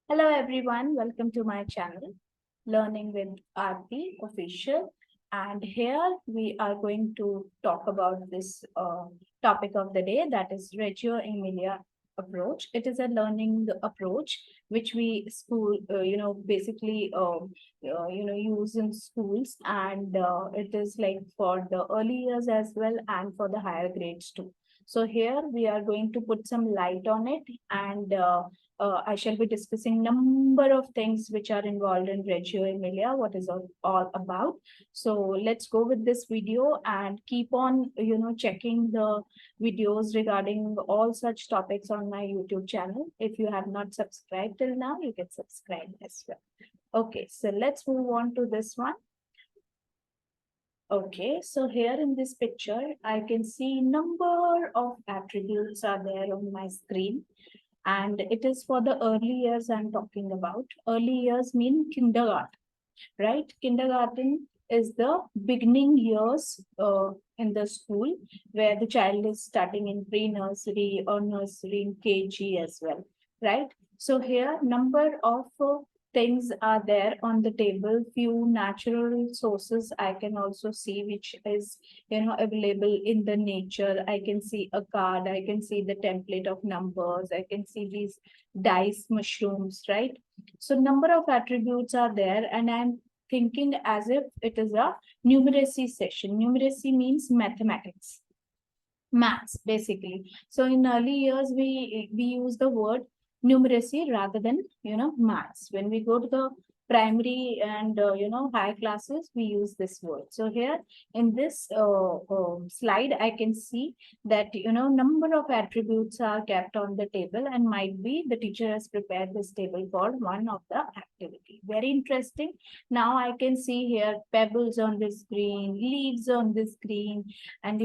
Hello everyone, welcome to my channel, Learning with Aarti Official. And here we are going to talk about this topic of the day, that is Reggio Emilia approach. It is a learning approach which we basically use in schools, and it is like for the early years as well and for the higher grades too. So here we are going to put some light on it, and I shall be discussing number of things which are involved in Reggio Emilia, what is all about. So let's go with this video and keep on, checking the videos regarding all such topics on my YouTube channel. If you have not subscribed till now, you can subscribe as well. Okay, so let's move on to this one. Okay, so here in this picture, I can see number of attributes are there on my screen, and it is for the early years I'm talking about. Early years mean kindergarten, right? Kindergarten is the beginning years in the school where the child is starting in pre-nursery or nursery in KG as well, right? So here number of things are there on the table. Few natural sources I can also see, which is available in the nature. I can see a card, I can see the template of numbers, I can see these dice mushrooms, right? So number of attributes are there, and I'm thinking as if it is a numeracy session. Numeracy means mathematics, maths basically. So in early years we use the word numeracy rather than maths. When we go to the primary and high classes, we use this word. So here in this slide I can see that number of attributes are kept on the table, and might be the teacher has prepared this table for one of the activity. Very interesting. Now I can see here pebbles on the screen, leaves on the screen, and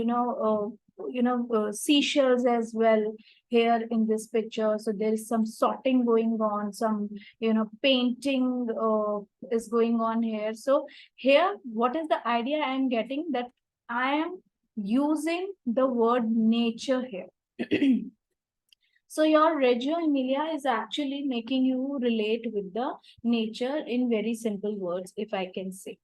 seashells as well here in this picture. So there is some sorting going on, some painting is going on here. So here what is the idea I am getting, that I am using the word nature here. So your Reggio Emilia is actually making you relate with the nature in very simple words, if I can say.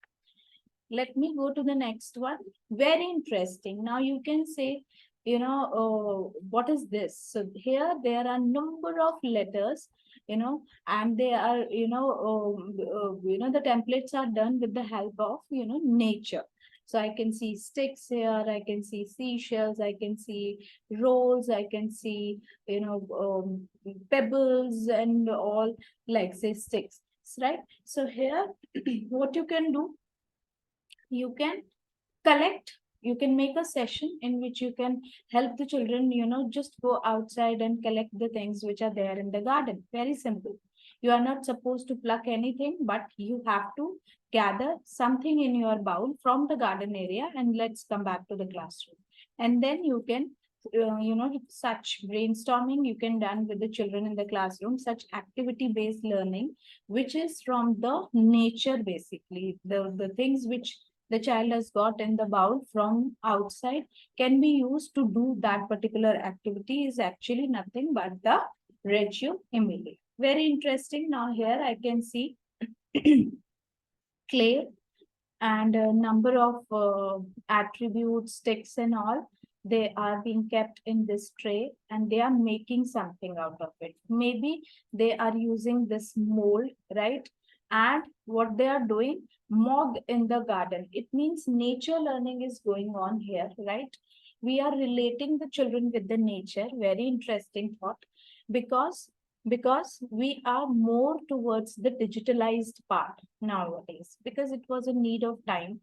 Let me go to the next one. Very interesting. Now you can say, what is this? So here there are number of letters, and they are, the templates are done with the help of, nature. So I can see sticks here, I can see seashells, I can see rolls, I can see, pebbles and all, like say sticks, right? So here, what you can do, you can collect, you can make a session in which you can help the children, just go outside and collect the things which are there in the garden. Very simple. You are not supposed to pluck anything, but you have to gather something in your bowl from the garden area, and let's come back to the classroom. And then you can such brainstorming you can done with the children in the classroom, such activity based learning, which is from the nature. Basically the things which the child has got in the bowl from outside can be used to do that particular activity, is actually nothing but the Reggio Emilia. Very interesting. Now here I can see clay and a number of attributes, sticks and all. They are being kept in this tray, and they are making something out of it. Maybe they are using this mold, right? And what they are doing, mog in the garden. It means nature learning is going on here, right? We are relating the children with the nature. Very interesting thought, because we are more towards the digitalized part nowadays, because it was a need of time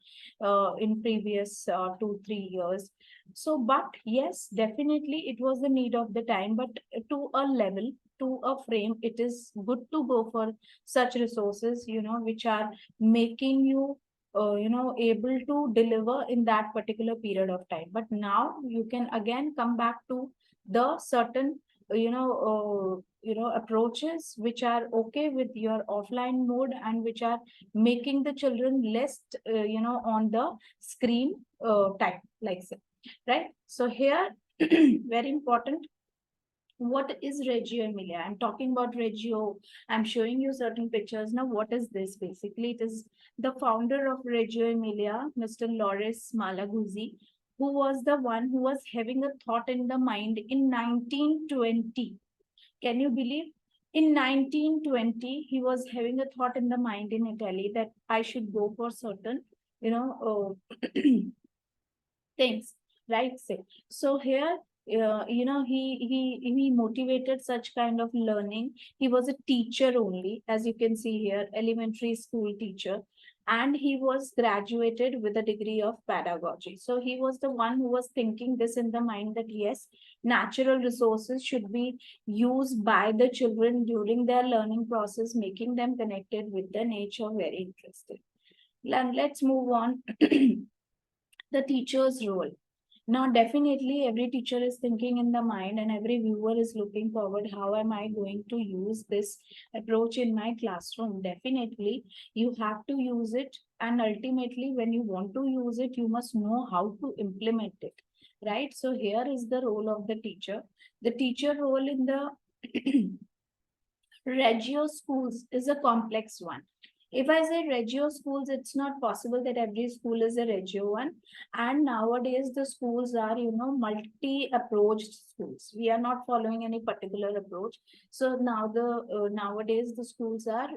in previous 2 3 years. So but yes, definitely it was the need of the time, but to a level, to a frame, it is good to go for such resources, which are making you able to deliver in that particular period of time. But now you can again come back to the certain approaches which are okay with your offline mode, and which are making the children less on the screen time, like say, right? So here very important, What is Reggio Emilia? I'm talking about Reggio. I'm showing you certain pictures. Now, what is this? Basically, it is the founder of Reggio Emilia, Mr. Loris Malaguzzi, who was the one who was having a thought in the mind in 1920. Can you believe? In 1920, he was having a thought in the mind in Italy that I should go for certain, things, right? Say so here. He motivated such kind of learning. He was a teacher only, as you can see here, elementary school teacher, and he was graduated with a degree of pedagogy. So he was the one who was thinking this in the mind that yes, natural resources should be used by the children during their learning process, making them connected with the nature. Very interesting. Let's move on. The teacher's role. Now, definitely, every teacher is thinking in the mind, and every viewer is looking forward. How am I going to use this approach in my classroom? Definitely, you have to use it, and ultimately, when you want to use it, you must know how to implement it, right? So, here is the role of the teacher. The teacher role in the Reggio schools is a complex one. If I say Reggio schools, it's not possible that every school is a Reggio one. And nowadays, the schools are, multi-approached schools. We are not following any particular approach. So now nowadays the schools are,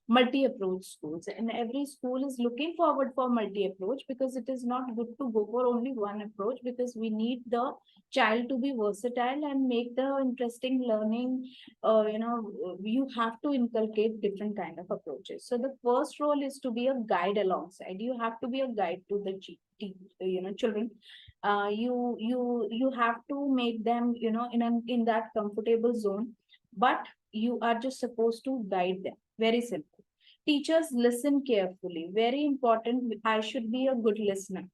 multi-approach schools, and every school is looking forward for multi-approach because it is not good to go for only one approach, because we need the child to be versatile and make the interesting learning. You have to inculcate different kind of approaches. So the first role is to be a guide alongside. You have to be a guide to the children. You have to make them, in that comfortable zone, but you are just supposed to guide them. Very simple. Teachers listen carefully. Very important. I should be a good listener.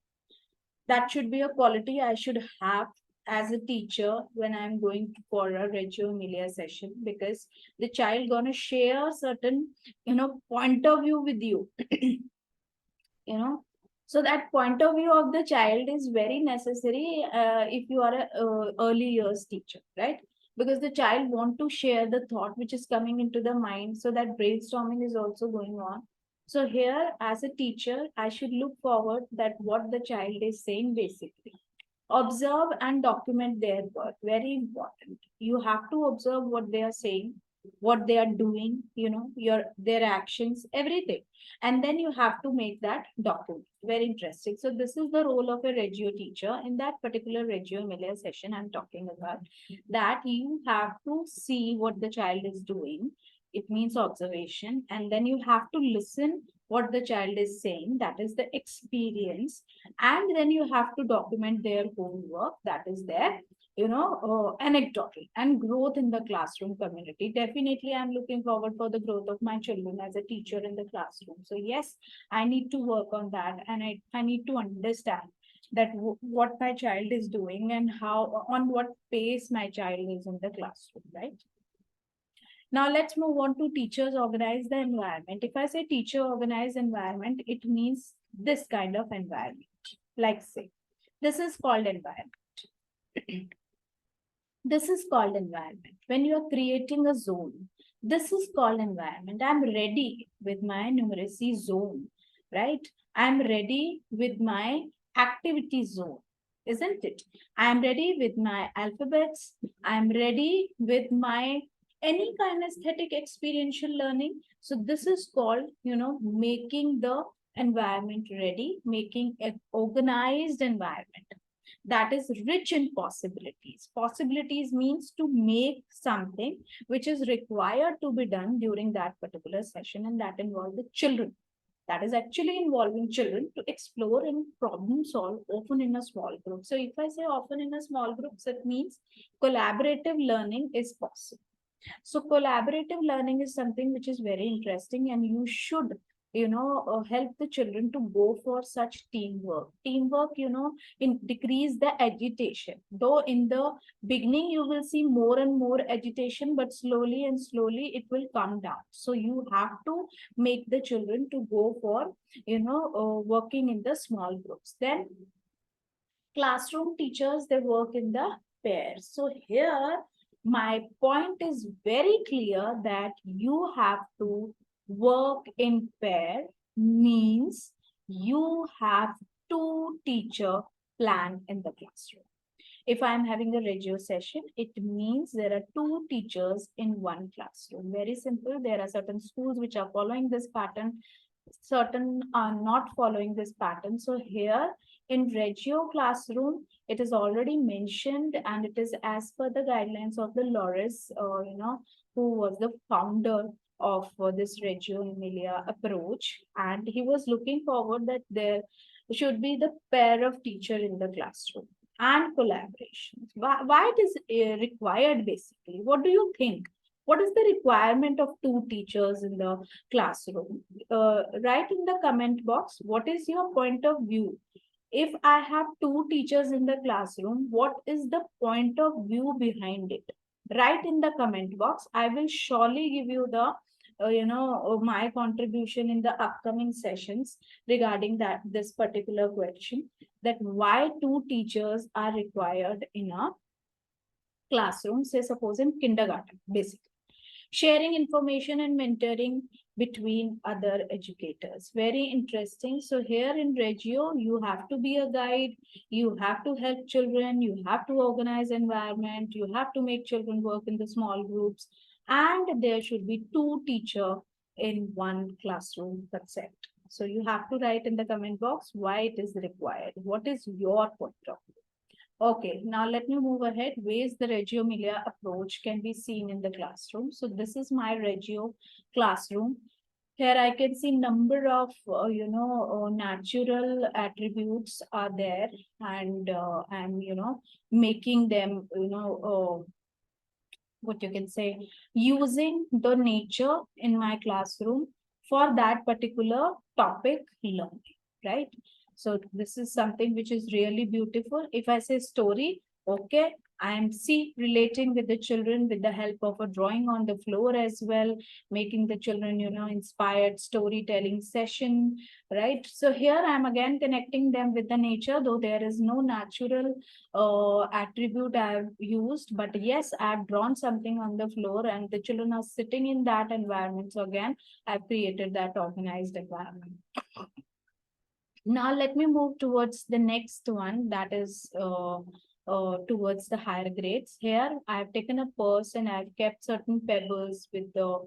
That should be a quality I should have as a teacher when I'm going for a Reggio Emilia session, because the child gonna share certain, point of view with you. you know so that point of view of the child is very necessary if you are a early years teacher, right? Because the child want to share the thought which is coming into the mind, so that brainstorming is also going on. So here, as a teacher, I should look forward that what the child is saying. Basically, observe and document their work. Very important. You have to observe what they are saying, what they are doing, their actions, everything, and then you have to make that document. Very interesting. So this is the role of a Reggio teacher. In that particular Reggio Emilia session I'm talking about, that you have to see what the child is doing. It means observation, and then you have to listen what the child is saying. That is the experience. And then you have to document their homework. That is their, anecdotal. And growth in the classroom community. Definitely, I'm looking forward for the growth of my children as a teacher in the classroom. So yes, I need to work on that, and I need to understand that what my child is doing and how, on what pace my child is in the classroom, right? Now let's move on to teachers organize the environment. If I say teacher organize environment, it means this kind of environment. Like say, this is called environment. This is called environment. When you are creating a zone, this is called environment. I'm ready with my numeracy zone, right? I'm ready with my activity zone, isn't it? I'm ready with my alphabets. I'm ready with my any kind of aesthetic experiential learning. So this is called, making the environment ready, making an organized environment that is rich in possibilities. Possibilities means to make something which is required to be done during that particular session, and that involves the children. That is actually involving children to explore and problem solve, often in a small group. So if I say often in a small group, that means collaborative learning is possible. So collaborative learning is something which is very interesting, and you should, help the children to go for such teamwork. Teamwork, decrease the agitation. Though in the beginning you will see more and more agitation, but slowly and slowly it will come down. So you have to make the children to go for, working in the small groups. Then classroom teachers, they work in the pairs. So here my point is very clear that you have to work in pair, means you have two teacher plan in the classroom. If I'm having a Reggio session, it means there are two teachers in one classroom. Very simple. There are certain schools which are following this pattern, certain are not following this pattern. So here in Reggio classroom, it is already mentioned, and it is as per the guidelines of the Loris, who was the founder of this Reggio Emilia approach. And he was looking forward that there should be the pair of teacher in the classroom and collaboration. Why it is required basically? What do you think? What is the requirement of two teachers in the classroom? Write in the comment box, what is your point of view? If I have two teachers in the classroom, what is the point of view behind it? Write in the comment box. I will surely give you the my contribution in the upcoming sessions regarding that this particular question, that why two teachers are required in a classroom, say suppose in kindergarten, basically. Sharing information and mentoring between other educators. Very interesting. So here in Reggio, you have to be a guide, you have to help children, you have to organize environment, you have to make children work in the small groups, and there should be two teacher in one classroom concept. So you have to write in the comment box why it is required. What is your point of view? Okay, now let me move ahead. Ways the Reggio Emilia approach can be seen in the classroom. So this is my Reggio classroom. Here I can see number of, natural attributes are there, and I'm, making them, what you can say, using the nature in my classroom for that particular topic learning, right? So this is something which is really beautiful. If I say story, okay, I am see relating with the children with the help of a drawing on the floor as well, making the children, inspired storytelling session, right? So here I am again connecting them with the nature, though there is no natural attribute I've used, but yes, I've drawn something on the floor and the children are sitting in that environment. So again, I've created that organized environment. Now let me move towards the next one, that is towards the higher grades. Here I've taken a purse and I've kept certain pebbles with the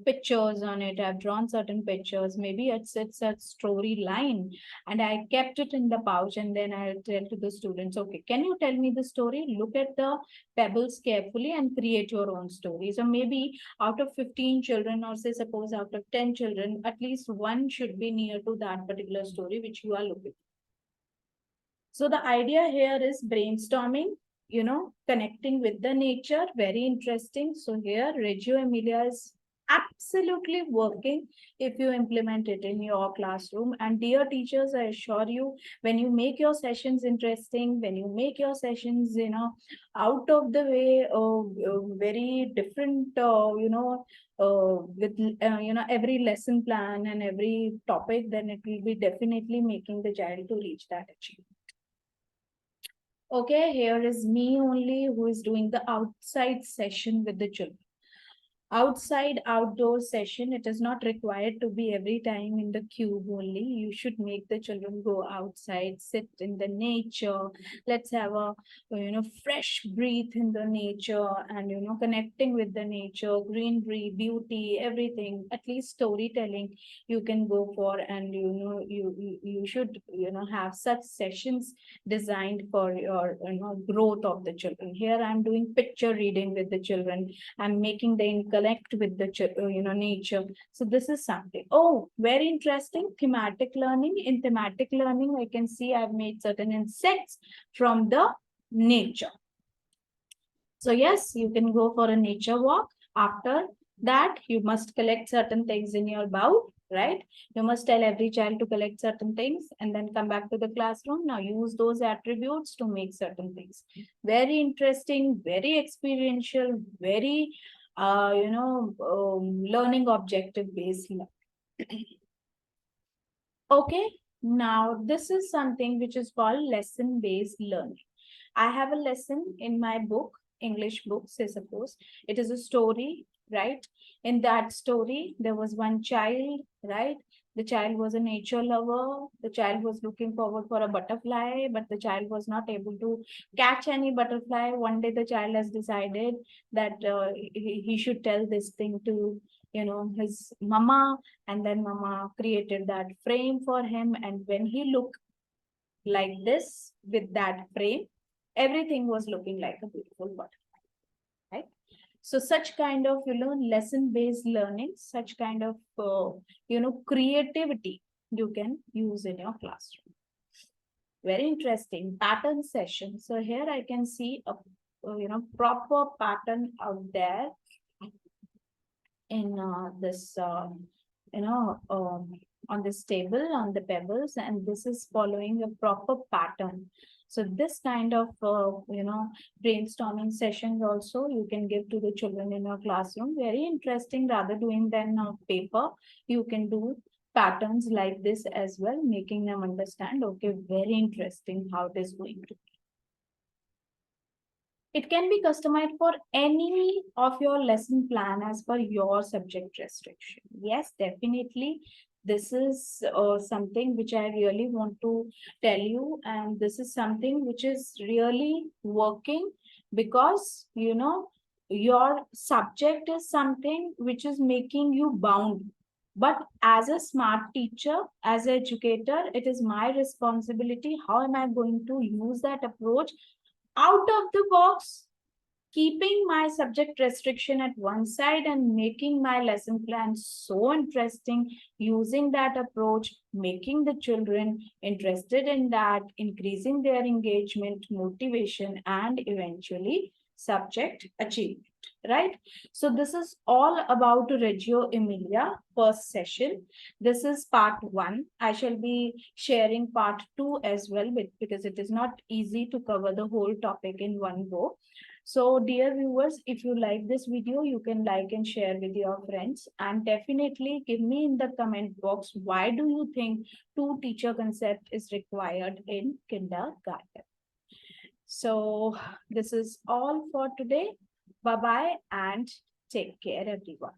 pictures on it. I've drawn certain pictures. Maybe it's a story line, and I kept it in the pouch, and then I'll tell to the students, okay, can you tell me the story? Look at the pebbles carefully and create your own story. So maybe out of 15 children, or say suppose out of 10 children, at least one should be near to that particular story which you are looking. So the idea here is brainstorming, connecting with the nature. Very interesting. So here Reggio Emilia is absolutely working if you implement it in your classroom. And dear teachers, I assure you, when you make your sessions interesting, when you make your sessions, out of the way, very different, with every lesson plan and every topic, then it will be definitely making the child to reach that achievement. Okay, here is me only who is doing the outside session with the children. Outside outdoor session, it is not required to be every time in the cube only. You should make the children go outside, sit in the nature. Let's have a fresh breath in the nature, and connecting with the nature, greenery, beauty, everything. At least storytelling you can go for, and you should have such sessions designed for your growth of the children. Here I'm doing picture reading with the children. I'm making them connect with the nature. So this is something. Oh, very interesting. Thematic learning. In thematic learning, I can see I've made certain insects from the nature. So yes, you can go for a nature walk. After that, you must collect certain things in your bowl, right? You must tell every child to collect certain things and then come back to the classroom. Now use those attributes to make certain things. Very interesting, very experiential, very learning objective based. Okay, now this is something which is called lesson based learning. I have a lesson in my book English book, say suppose. It is a story, right? In that story, there was one child, right? The child was a nature lover. The child was looking forward for a butterfly, but the child was not able to catch any butterfly. One day, the child has decided that he should tell this thing to, his mama, and then mama created that frame for him. And when he looked like this with that frame, everything was looking like a beautiful butterfly, right? So such kind of, lesson based learning, such kind of, creativity you can use in your classroom. Very interesting pattern session. So here I can see a, proper pattern out there in this, on this table, on the pebbles, and this is following a proper pattern. So this kind of, brainstorming sessions also you can give to the children in your classroom. Very interesting, rather doing than paper. You can do patterns like this as well, making them understand, okay, very interesting how it is going to. It can be customized for any of your lesson plan as per your subject restriction. Yes, definitely. This is something which I really want to tell you, and this is something which is really working because, your subject is something which is making you bound. But as a smart teacher, as an educator, it is my responsibility. How am I going to use that approach out of the box, keeping my subject restriction at one side and making my lesson plan so interesting, using that approach, making the children interested in that, increasing their engagement, motivation, and eventually subject achievement, right? So this is all about Reggio Emilia first session. This is part one. I shall be sharing part two as well, because it is not easy to cover the whole topic in one go. So dear viewers, if you like this video, you can like and share with your friends, and definitely give me in the comment box, why do you think two teacher concept is required in kindergarten? So this is all for today. Bye bye and take care everyone.